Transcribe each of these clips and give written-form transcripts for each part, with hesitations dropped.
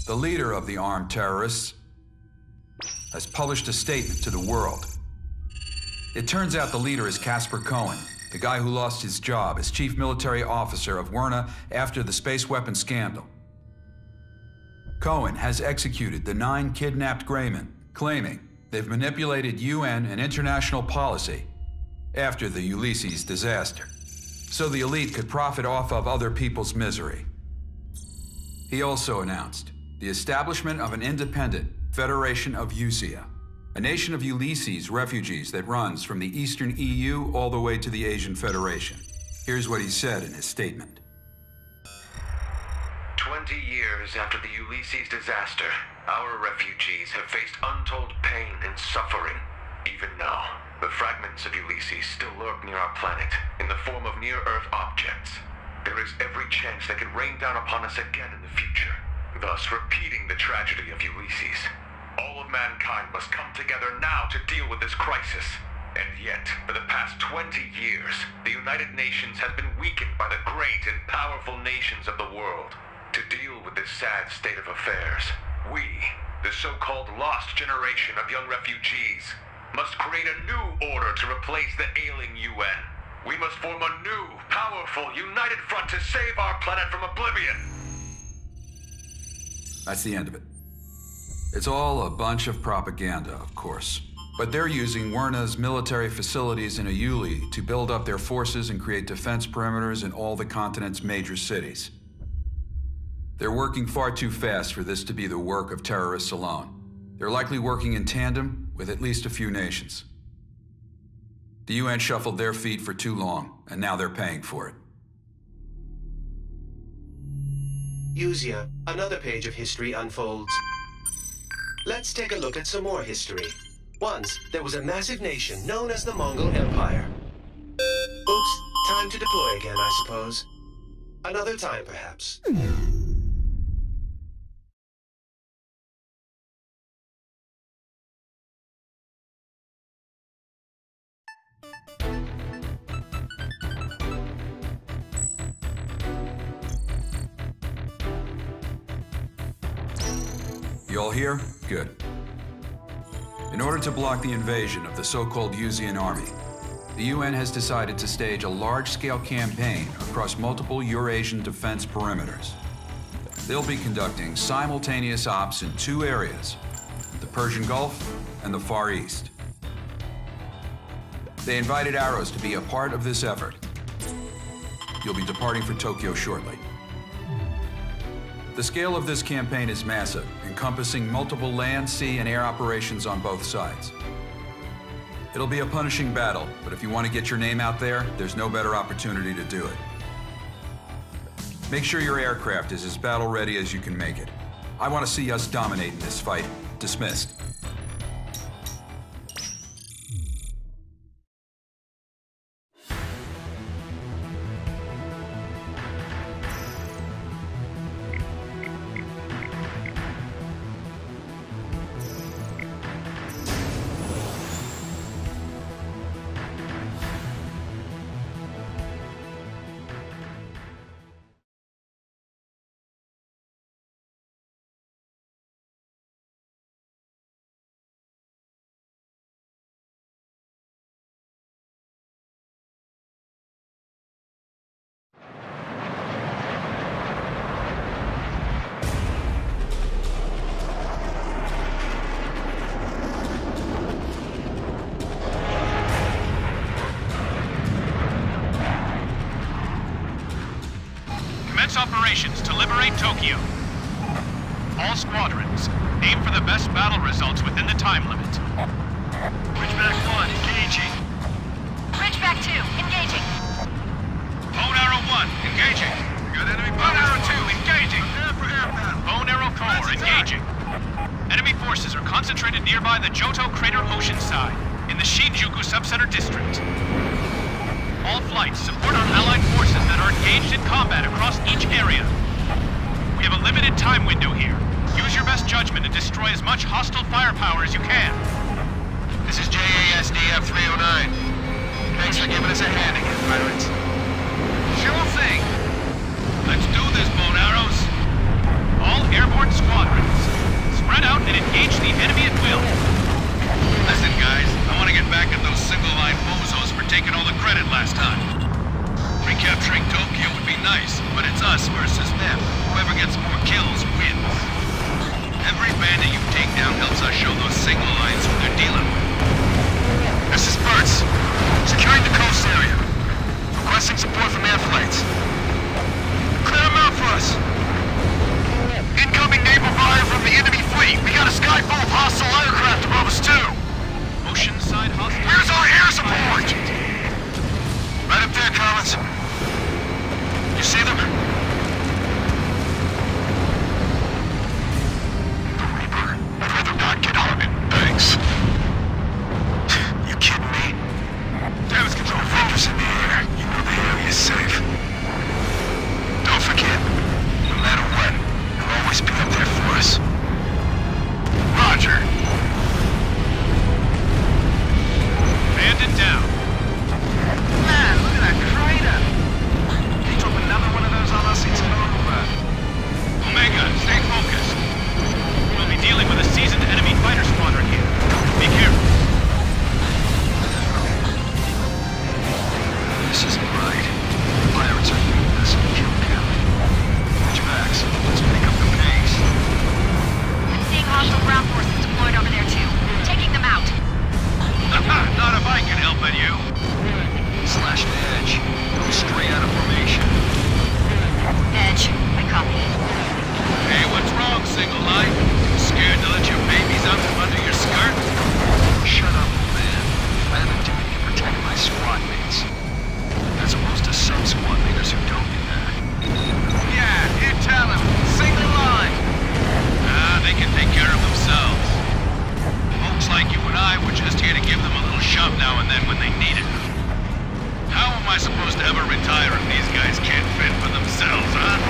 the leader of the armed terrorists, has published a statement to the world. It turns out the leader is Casper Cohen, the guy who lost his job as chief military officer of Werna after the space weapon scandal. Cohen has executed the 9 kidnapped Greymen, claiming they've manipulated UN and international policy after the Ulysses disaster, so the elite could profit off of other people's misery. He also announced the establishment of an independent Federation of Usia, a nation of Ulysses refugees that runs from the Eastern EU all the way to the Asian Federation. Here's what he said in his statement. 20 years after the Ulysses disaster, our refugees have faced untold pain and suffering. Even now, the fragments of Ulysses still lurk near our planet in the form of near-Earth objects. There is every chance they could rain down upon us again in the future, thus repeating the tragedy of Ulysses. All of mankind must come together now to deal with this crisis. And yet, for the past 20 years, the United Nations has been weakened by the great and powerful nations of the world. To deal with this sad state of affairs, we, the so-called lost generation of young refugees, must create a new order to replace the ailing UN. We must form a new, powerful, united front to save our planet from oblivion. That's the end of it. It's all a bunch of propaganda, of course. But they're using Werna's military facilities in Ayuli to build up their forces and create defense perimeters in all the continent's major cities. They're working far too fast for this to be the work of terrorists alone. They're likely working in tandem with at least a few nations. The UN shuffled their feet for too long, and now they're paying for it. Usia, another page of history unfolds. Let's take a look at some more history. Once, there was a massive nation known as the Mongol Empire. Oops, time to deploy again, I suppose. Another time, perhaps. You all here? Good. In order to block the invasion of the so-called Usian army, the UN has decided to stage a large-scale campaign across multiple Eurasian defense perimeters. They'll be conducting simultaneous ops in 2 areas, the Persian Gulf and the Far East. They invited Arrows to be a part of this effort. You'll be departing for Tokyo shortly. The scale of this campaign is massive, encompassing multiple land, sea, and air operations on both sides. It'll be a punishing battle, but if you want to get your name out there, there's no better opportunity to do it. Make sure your aircraft is as battle-ready as you can make it. I want to see us dominating this fight. Dismissed. Operations to liberate Tokyo. All squadrons, aim for the best battle results within the time limit. Ridgeback 1, engaging. Ridgeback 2, engaging. Bone Arrow 1, engaging. Got enemy Bone Arrow 2, engaging. Prepare for air battle. Bone Arrow 4, engaging. Enemy forces are concentrated nearby the Johto Crater Oceanside, in the Shinjuku Subcenter District. All flights support our allied forces that are engaged in combat across each area. We have a limited time window here. Use your best judgment to destroy as much hostile firepower as you can. This is JASDF 309. Thanks for giving us a hand again, pirates. Sure thing. Let's do this, Bone Arrows. All airborne squadrons, Capturing Tokyo would be nice, but it's us versus them. Whoever gets more kills wins. Every bandit you take down helps us show those signal lines who they're dealing with. This is Burt's. Securing the coast area. Requesting support from air flights. Clear them out for us. Incoming naval fire from the enemy fleet. We got a sky full of hostile aircraft above us too. Oceanside hostile. Where's our air support? Right up there, Collins. You see them? Reaper, I'd rather not get on it. Thanks. You kidding me? Damage control fingers in the air. You know the area is safe. Don't forget, no matter what, you'll always be up there for us. Roger. Bandit down. Man, look at that crater! They drop another one of those on us, it's over. Omega, stay focused. We'll be dealing with a seasoned enemy fighter squadron here. Be careful. This isn't right. Pirates are leading us in kill count. Which backs? Let's pick up the pace. I'm seeing hostile ground forces deployed over there too. Taking them out. Not if I can help it, you. Slash the edge. Go straight out of formation. Edge. I copy. Hey, what's wrong, single line? Scared to let your babies out from under your skirt? Shut up, man. I have a duty to protect my squad mates. As opposed to some squad leaders who don't do that. Yeah, you tell them. Single line. They can take care of themselves. Folks like you and I were just here to give them a little shove now and then when they need it. How am I supposed to ever retire if these guys can't fend for themselves, huh?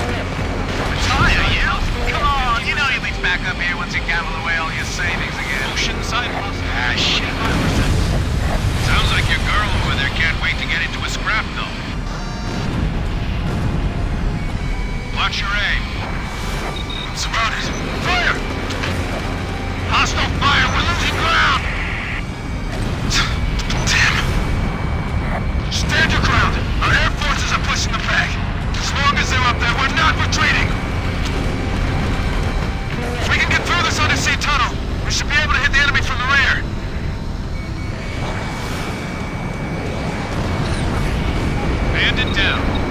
Retire, you? Come on, you know you'll be back up here once you gamble away all your savings again. Oceanside hostile. Ah, shit. Sounds like your girl over there can't wait to get into a scrap, though. Watch your aim. Surrounded. Fire! Hostile fire! We're losing ground! Damn! Stand your ground! Our air forces are pushing them back. As long as they're up there, we're not retreating! If we can get through this undersea tunnel, we should be able to hit the enemy from the rear. Bandit down.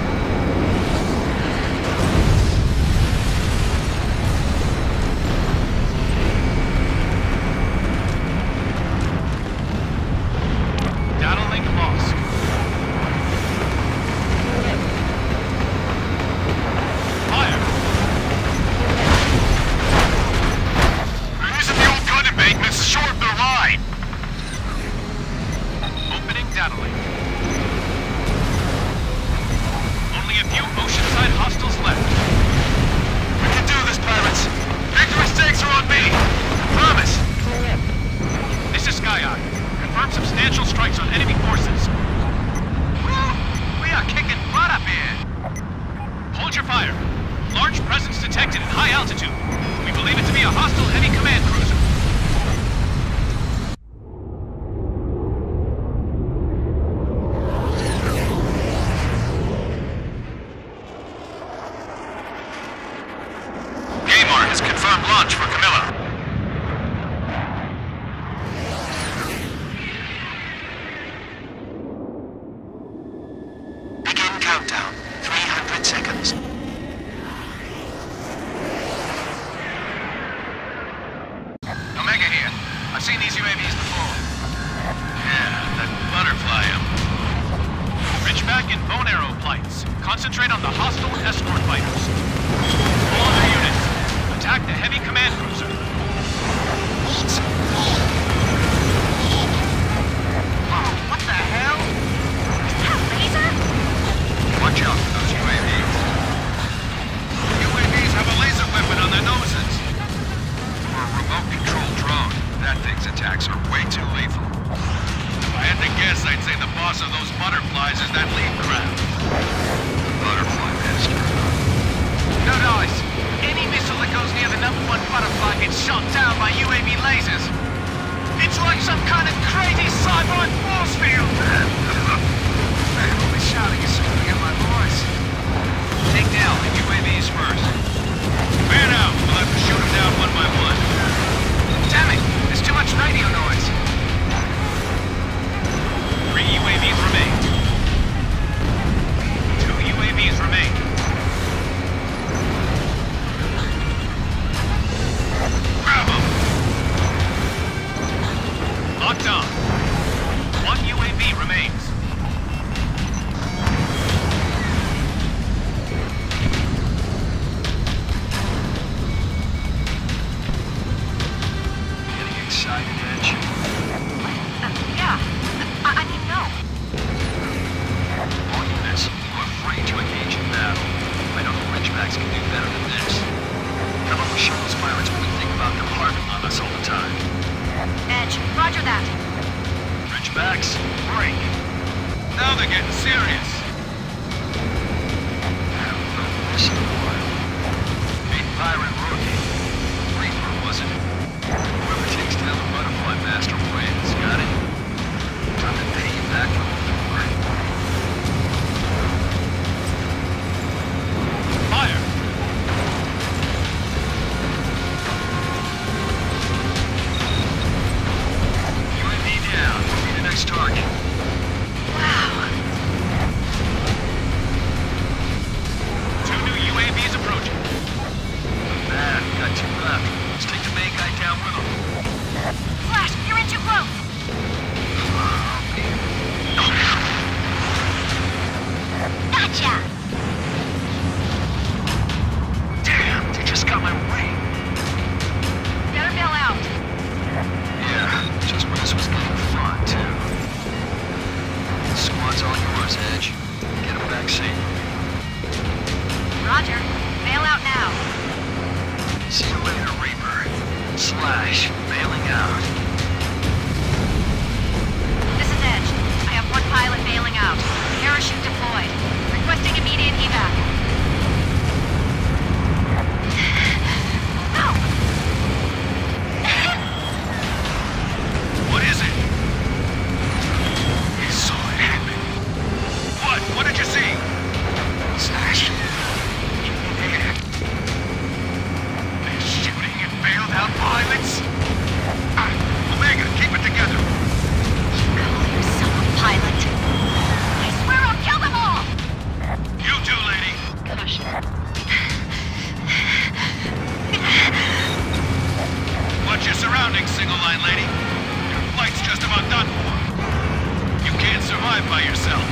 Countdown. 300 seconds. Omega here. I've seen these UAVs before. Yeah, that butterfly. Ridgeback and bone arrow flights. Concentrate on the hostile escort fighters. All other units, attack the heavy command cruiser. Whoa, what the hell? Is that a laser? Watch out for those UAVs. UAVs have a laser weapon on their noses. For a remote-controlled drone, that thing's attacks are way too lethal. If I had to guess, I'd say the boss of those butterflies is that lead craft. Butterfly master. No, Any missile that goes near the #1 butterfly gets shot down by UAV lasers. Gotcha! Damn, they just got my way. Better bail out. Yeah, just when this was getting fun, too. Squad's all yours, Edge. Get a back seat. Roger. Bail out now. See you later, Reaper. Slash, bailing out. This is Edge. I have one pilot bailing out. Parachute deployed. Requesting immediate evac. No! What is it? You saw it happen. What? What did you see? Slash. In midair. They're shooting at bailed out pilots? Omega, keep it together. Call yourself a pilot. I swear I'll kill them all! You too, lady. Gosh. Watch your surroundings, single line lady. Your flight's just about done for. You can't survive by yourself.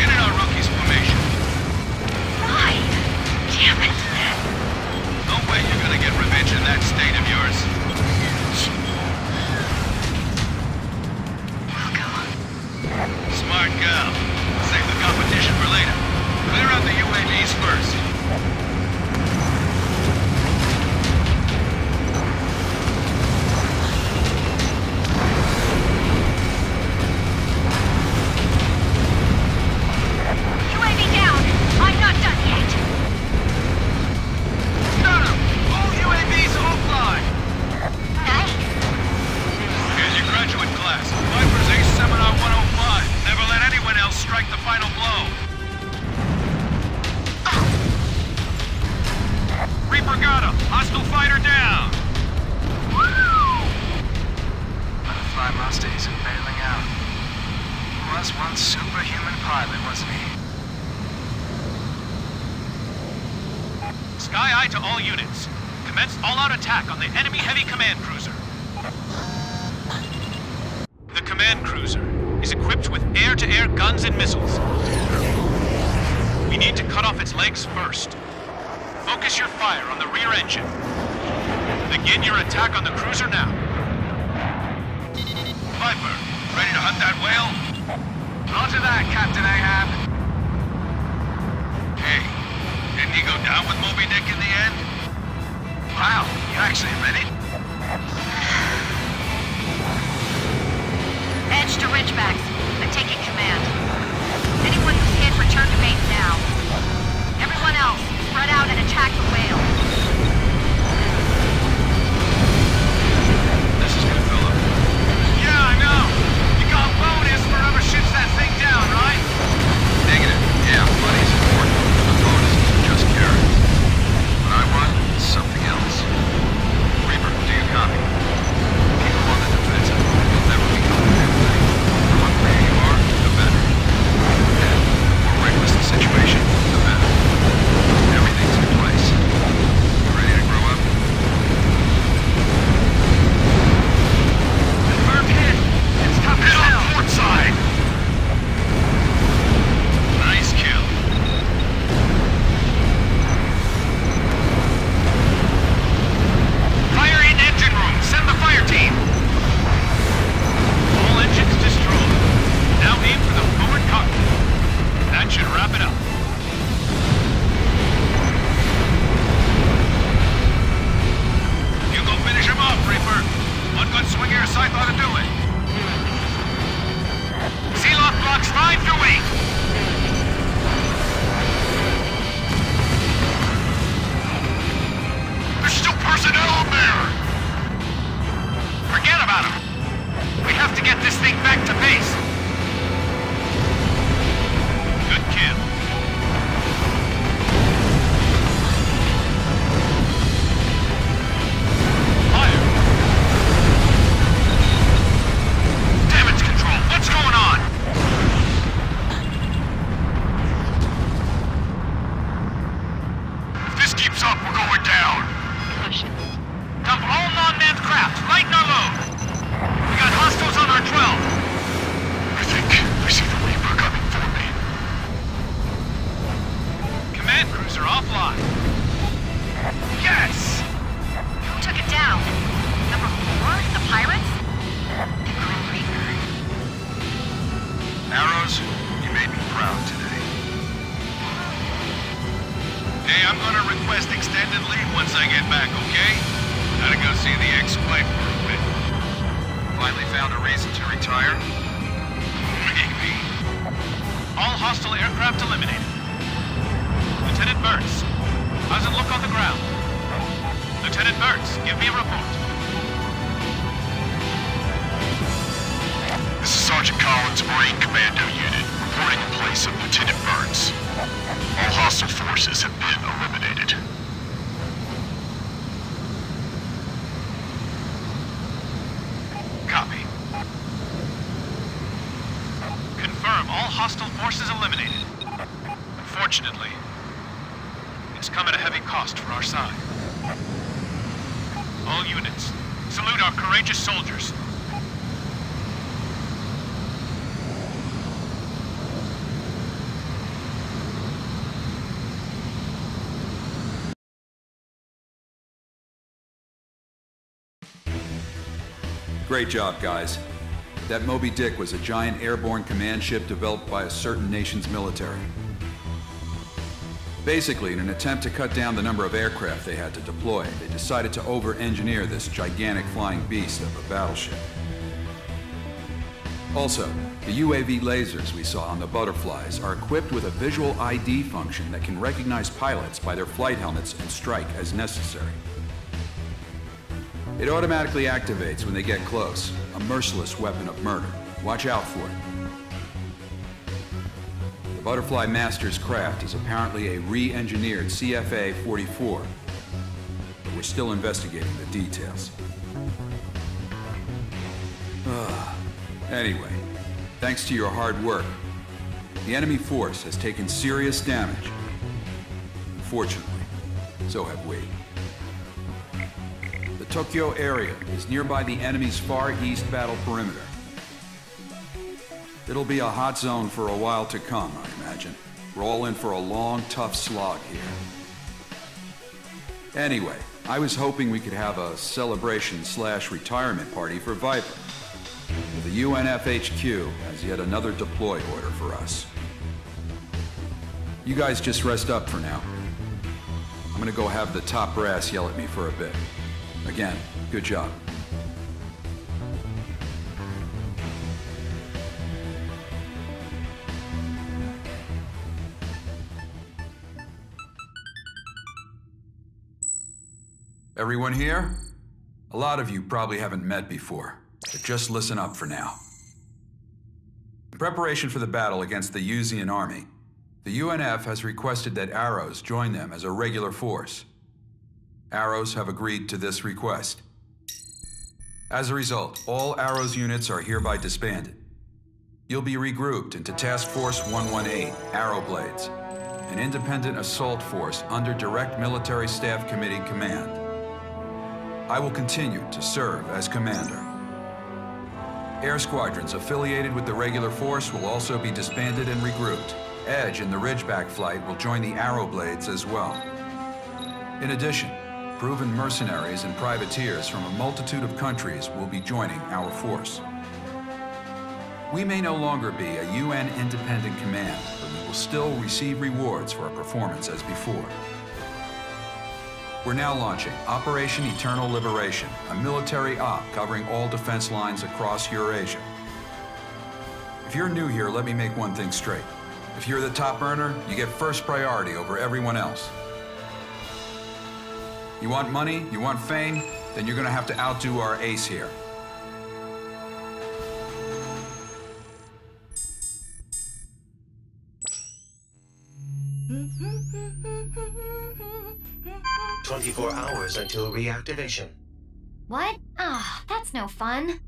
Get in our rookie's formation. Why? Damn it. No way you're gonna get revenge in that state of yours. We'll go. Smart girl. Save the competition for later. Clear out the UAVs first. UAV down! I'm not done yet! Got him! All UAVs offline! Nice! Here's your graduate class. Viper's Ace Seminar 105. Never let anyone else strike the final blow. Reaper got him. Hostile fighter down. Butterfly Mustangs and bailing out. He was one superhuman pilot, wasn't he? Sky Eye to all units. Commence all-out attack on the enemy heavy command cruiser. The command cruiser is equipped with air-to-air guns and missiles. We need to cut off its legs first. Focus your fire on the rear engine. Begin your attack on the cruiser now. Viper, ready to hunt that whale? Roger that, Captain Ahab. Hey, didn't he go down with Moby Dick in the end? Wow, you actually admit it? Edge to Ridgebacks. I'm taking command. Anyone who's hit, return to base now. Everyone else, spread out and attack the whale. This is good, fella. Yeah, I know. You got bonus for whoever shoots that thing down, right? Negative. Yeah, money's important. The bonus is just carrot. When I run, it's something else. Reaper, do you copy? Keep them on the defensive. You'll never become a damn thing. The more prepared you are, the better. And the more reckless the situation, command cruiser offline. Yes! Who took it down? Number 4? The pirates? The Grim Reaper. Arrows, you made me proud today. Hey, I'm gonna request extended leave once I get back, okay? Gotta go see the ex-wife for a bit. Finally found a reason to retire? Maybe. All hostile aircraft eliminated. Lieutenant Burns, how's it look on the ground? Lieutenant Burns, give me a report. This is Sergeant Collins, Marine Commando Unit, reporting in place of Lieutenant Burns. All hostile forces have been eliminated. Copy. Confirm all hostile forces eliminated. Unfortunately, it's come at a heavy cost for our side. All units, salute our courageous soldiers. Great job, guys. That Moby Dick was a giant airborne command ship developed by a certain nation's military. Basically, in an attempt to cut down the number of aircraft they had to deploy, they decided to over-engineer this gigantic flying beast of a battleship. Also, the UAV lasers we saw on the butterflies are equipped with a visual ID function that can recognize pilots by their flight helmets and strike as necessary. It automatically activates when they get close, a merciless weapon of murder. Watch out for it. The Butterfly Master's craft is apparently a re-engineered CFA-44, but we're still investigating the details. Anyway, thanks to your hard work, the enemy force has taken serious damage. Unfortunately, so have we. The Tokyo area is nearby the enemy's far east battle perimeter. It'll be a hot zone for a while to come, I imagine. We're all in for a long, tough slog here. Anyway, I was hoping we could have a celebration/retirement party for Viper. Well, the UNFHQ has yet another deploy order for us. You guys just rest up for now. I'm gonna go have the top brass yell at me for a bit. Again, good job. Everyone here? A lot of you probably haven't met before, but just listen up for now. In preparation for the battle against the Yuzian army, the UNF has requested that Arrows join them as a regular force. Arrows have agreed to this request. As a result, all Arrows units are hereby disbanded. You'll be regrouped into Task Force 118, Arrow Blades, an independent assault force under Direct Military Staff Committee command. I will continue to serve as commander. Air squadrons affiliated with the regular force will also be disbanded and regrouped. Edge and the Ridgeback flight will join the Arrow Blades as well. In addition, proven mercenaries and privateers from a multitude of countries will be joining our force. We may no longer be a UN independent command, but we will still receive rewards for our performance as before. We're now launching Operation Eternal Liberation, a military op covering all defense lines across Eurasia. If you're new here, let me make one thing straight. If you're the top earner, you get first priority over everyone else. You want money, you want fame, then you're gonna have to outdo our ace here. "24 hours until reactivation. What? Ah, that's no fun.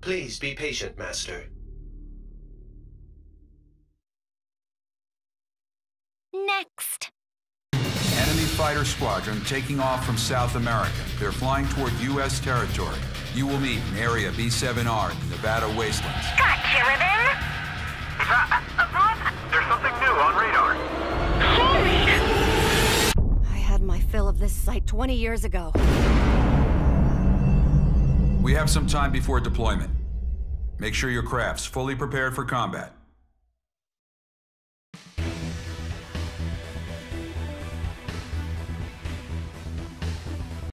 Please be patient, Master." Next. Enemy fighter squadron taking off from South America. They're flying toward U.S. territory. You will meet in Area B7R in the Nevada wastelands. Gotcha, Ribbon! There's something new on radar. Holy! site 20 years ago. We have some time before deployment. Make sure your craft's fully prepared for combat.